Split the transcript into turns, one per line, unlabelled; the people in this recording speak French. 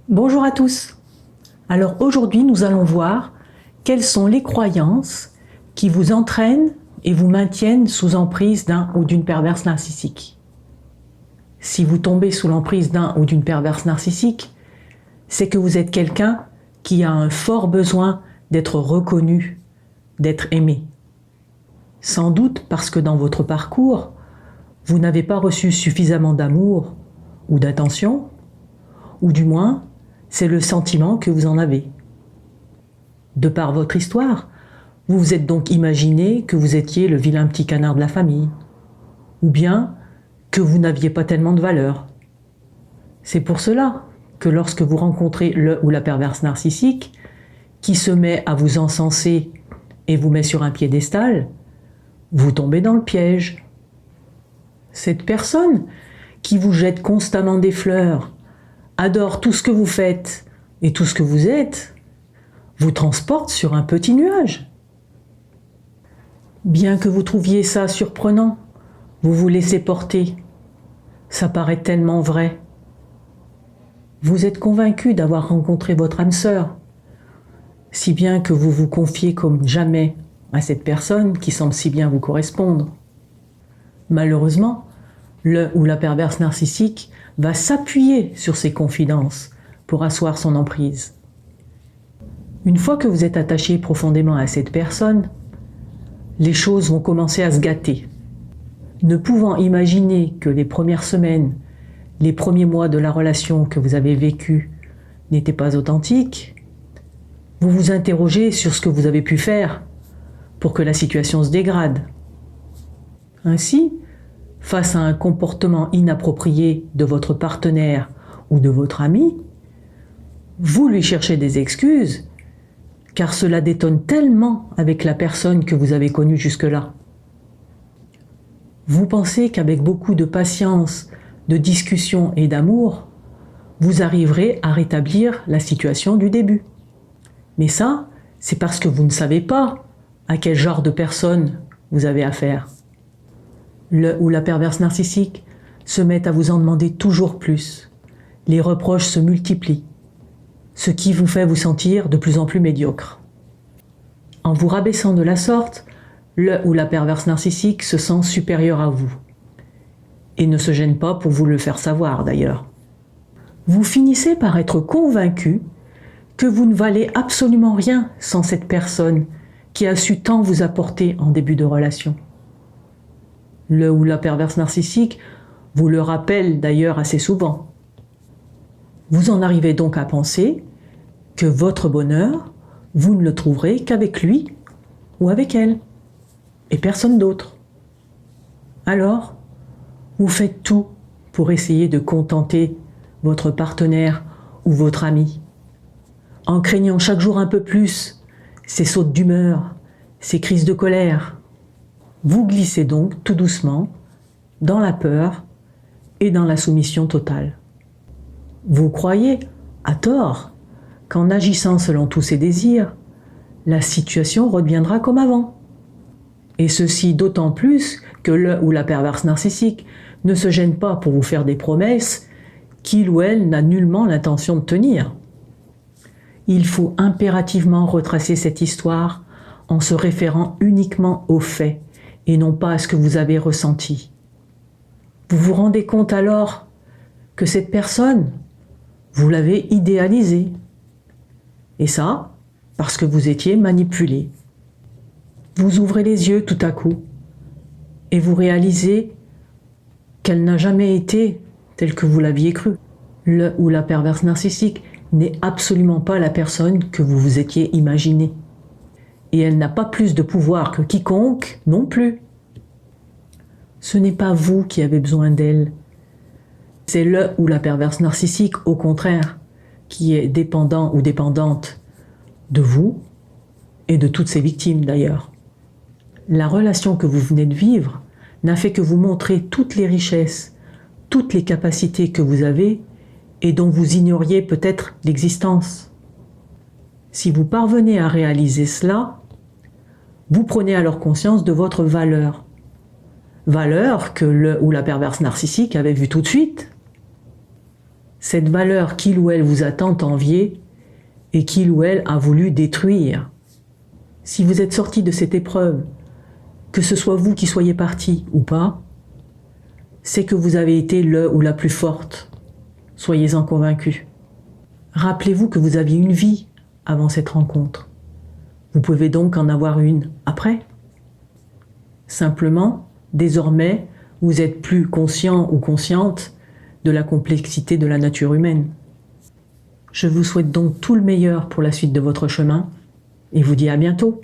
Bonjour à tous. Alors aujourd'hui, nous allons voir quelles sont les croyances qui vous entraînent et vous maintiennent sous emprise d'un ou d'une perverse narcissique. Si vous tombez sous l'emprise d'un ou d'une perverse narcissique, c'est que vous êtes quelqu'un qui a un fort besoin d'être reconnu, d'être aimé. Sans doute parce que dans votre parcours, vous n'avez pas reçu suffisamment d'amour ou d'attention, ou du moins, c'est le sentiment que vous en avez. De par votre histoire, vous vous êtes donc imaginé que vous étiez le vilain petit canard de la famille, ou bien que vous n'aviez pas tellement de valeur. C'est pour cela que lorsque vous rencontrez le ou la perverse narcissique, qui se met à vous encenser et vous met sur un piédestal, vous tombez dans le piège. Cette personne qui vous jette constamment des fleurs, adore tout ce que vous faites et tout ce que vous êtes, vous transporte sur un petit nuage. Bien que vous trouviez ça surprenant, vous vous laissez porter. Ça paraît tellement vrai. Vous êtes convaincu d'avoir rencontré votre âme sœur, si bien que vous vous confiez comme jamais à cette personne qui semble si bien vous correspondre. Malheureusement, le ou la perverse narcissique va s'appuyer sur ces confidences pour asseoir son emprise. Une fois que vous êtes attaché profondément à cette personne, les choses vont commencer à se gâter. Ne pouvant imaginer que les premières semaines, les premiers mois de la relation que vous avez vécue n'étaient pas authentiques, vous vous interrogez sur ce que vous avez pu faire pour que la situation se dégrade. Ainsi, face à un comportement inapproprié de votre partenaire ou de votre ami, vous lui cherchez des excuses, car cela détonne tellement avec la personne que vous avez connue jusque-là. Vous pensez qu'avec beaucoup de patience, de discussion et d'amour, vous arriverez à rétablir la situation du début. Mais ça, c'est parce que vous ne savez pas à quel genre de personne vous avez affaire. Le ou la perverse narcissique se met à vous en demander toujours plus. Les reproches se multiplient, ce qui vous fait vous sentir de plus en plus médiocre. En vous rabaissant de la sorte, le ou la perverse narcissique se sent supérieur à vous et ne se gêne pas pour vous le faire savoir d'ailleurs. Vous finissez par être convaincu que vous ne valez absolument rien sans cette personne qui a su tant vous apporter en début de relation. Le ou la perverse narcissique vous le rappelle d'ailleurs assez souvent. Vous en arrivez donc à penser que votre bonheur, vous ne le trouverez qu'avec lui ou avec elle, et personne d'autre. Alors, vous faites tout pour essayer de contenter votre partenaire ou votre ami, en craignant chaque jour un peu plus ces sautes d'humeur, ces crises de colère. Vous glissez donc tout doucement dans la peur et dans la soumission totale. Vous croyez, à tort, qu'en agissant selon tous ces désirs, la situation redeviendra comme avant. Et ceci d'autant plus que le ou la perverse narcissique ne se gêne pas pour vous faire des promesses qu'il ou elle n'a nullement l'intention de tenir. Il faut impérativement retracer cette histoire en se référant uniquement aux faits et non pas à ce que vous avez ressenti. Vous vous rendez compte alors que cette personne, vous l'avez idéalisée. Et ça, parce que vous étiez manipulé. Vous ouvrez les yeux tout à coup et vous réalisez qu'elle n'a jamais été telle que vous l'aviez cru. Le ou la perverse narcissique n'est absolument pas la personne que vous vous étiez imaginée. Et elle n'a pas plus de pouvoir que quiconque non plus. Ce n'est pas vous qui avez besoin d'elle. C'est le ou la perverse narcissique, au contraire, qui est dépendant ou dépendante de vous et de toutes ses victimes d'ailleurs. La relation que vous venez de vivre n'a fait que vous montrer toutes les richesses, toutes les capacités que vous avez et dont vous ignoriez peut-être l'existence. Si vous parvenez à réaliser cela, vous prenez alors conscience de votre valeur. Valeur que le ou la perverse narcissique avait vue tout de suite. cette valeur qu'il ou elle vous a tant enviée et qu'il ou elle a voulu détruire. Si vous êtes sorti de cette épreuve, que ce soit vous qui soyez parti ou pas, c'est que vous avez été le ou la plus forte. Soyez-en convaincus. Rappelez-vous que vous aviez une vie avant cette rencontre. Vous pouvez donc en avoir une après. Simplement, désormais, vous êtes plus conscient ou consciente de la complexité de la nature humaine. Je vous souhaite donc tout le meilleur pour la suite de votre chemin et vous dis à bientôt.